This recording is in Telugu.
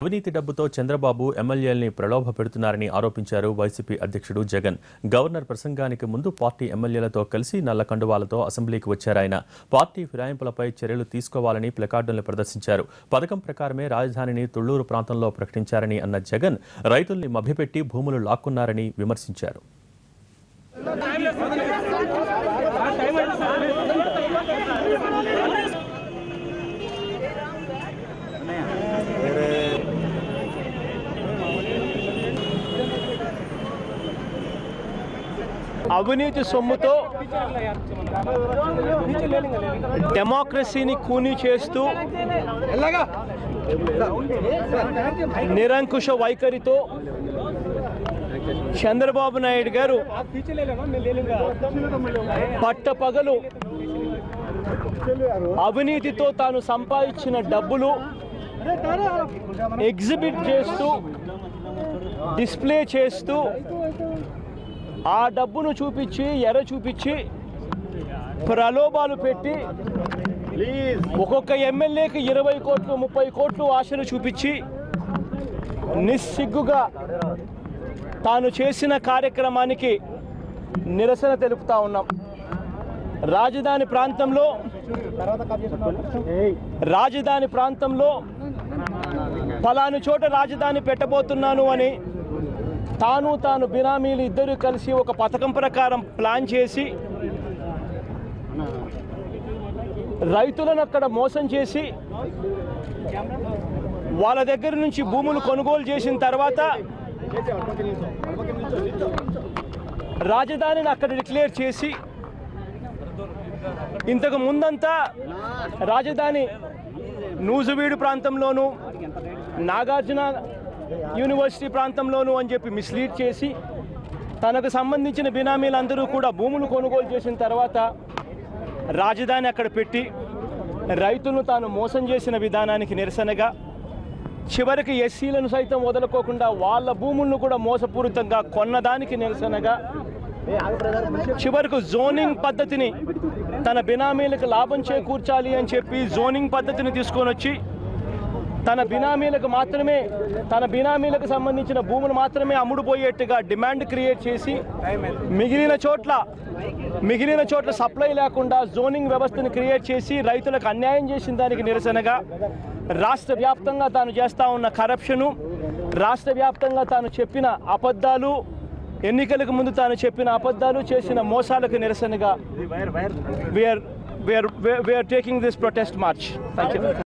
అవినీతి డబ్బుతో చంద్రబాబు ఎమ్మెల్యేల్ని ప్రలోభ పెడుతున్నారని ఆరోపించారు వైసీపీ అధ్యక్షుడు జగన్. గవర్నర్ ప్రసంగానికి ముందు పార్టీ ఎమ్మెల్యేలతో కలిసి నల్ల కండువాలతో అసెంబ్లీకి వచ్చారాయన. పార్టీ ఫిరాయింపులపై చర్యలు తీసుకోవాలని ప్లకార్డులను ప్రదర్శించారు. పథకం ప్రకారమే రాజధానిని తుళ్లూరు ప్రాంతంలో ప్రకటించారని అన్న జగన్ రైతుల్ని మభ్యపెట్టి భూములు లాక్కున్నారని విమర్శించారు. అవినీతి సొమ్ముతో డెమోక్రసీని కూనీ చేస్తూ నిరంకుశ వైఖరితో చంద్రబాబు నాయుడు గారు పట్టపగలు అవినీతితో తాను సంపాదించిన డబ్బులు ఎగ్జిబిట్ చేస్తూ డిస్ప్లే చేస్తూ ఆ డబ్బును చూపించి ఎర్ర చూపించి ప్రలోభాలు పెట్టి ఒక్కొక్క ఎమ్మెల్యేకి 20 కోట్లు 30 కోట్లు ఆశలు చూపించి నిస్సిగ్గుగా తాను చేసిన కార్యక్రమానికి నిరసన తెలుపుతా ఉన్నాం. రాజధాని ప్రాంతంలో ఫలాని చోట రాజధాని పెట్టబోతున్నాను అని తాను బినామీలు ఇద్దరు కలిసి ఒక పథకం ప్రకారం ప్లాన్ చేసి రైతులను అక్కడ మోసం చేసి వాళ్ళ దగ్గర నుంచి భూములు కొనుగోలు చేసిన తర్వాత రాజధానిని అక్కడ డిక్లేర్ చేసి ఇంతకు ముందంతా రాజధాని నూజివీడు ప్రాంతంలోనూ నాగార్జున యూనివర్సిటీ ప్రాంతంలోనూ అని చెప్పి మిస్లీడ్ చేసి తనకు సంబంధించిన బినామీలందరూ కూడా భూములు కొనుగోలు చేసిన తర్వాత రాజధాని అక్కడ పెట్టి రైతులను తాను మోసం చేసిన విధానానికి నిరసనగా చివరికి ఎస్సీలను సైతం వదులుకోకుండా వాళ్ళ భూములను కూడా మోసపూరితంగా కొన్నదానికి నిరసనగా చివరకు జోనింగ్ పద్ధతిని తన బినామీలకు లాభం చేకూర్చాలి అని చెప్పి జోనింగ్ పద్ధతిని తీసుకొని వచ్చి తన బినామీలకు సంబంధించిన భూములు మాత్రమే అమ్ముడుపోయేట్టుగా డిమాండ్ క్రియేట్ చేసి మిగిలిన చోట్ల సప్లై లేకుండా జోనింగ్ వ్యవస్థను క్రియేట్ చేసి రైతులకు అన్యాయం చేసిన దానికి నిరసనగా రాష్ట్ర వ్యాప్తంగా తాను చేస్తూ ఉన్న కరప్షను, రాష్ట్ర వ్యాప్తంగా తాను చెప్పిన అబద్ధాలు, ఎన్నికలకు ముందు తాను చెప్పిన అబద్ధాలు, చేసిన మోసాలకు నిరసనగా we are taking this protest march. Thank you.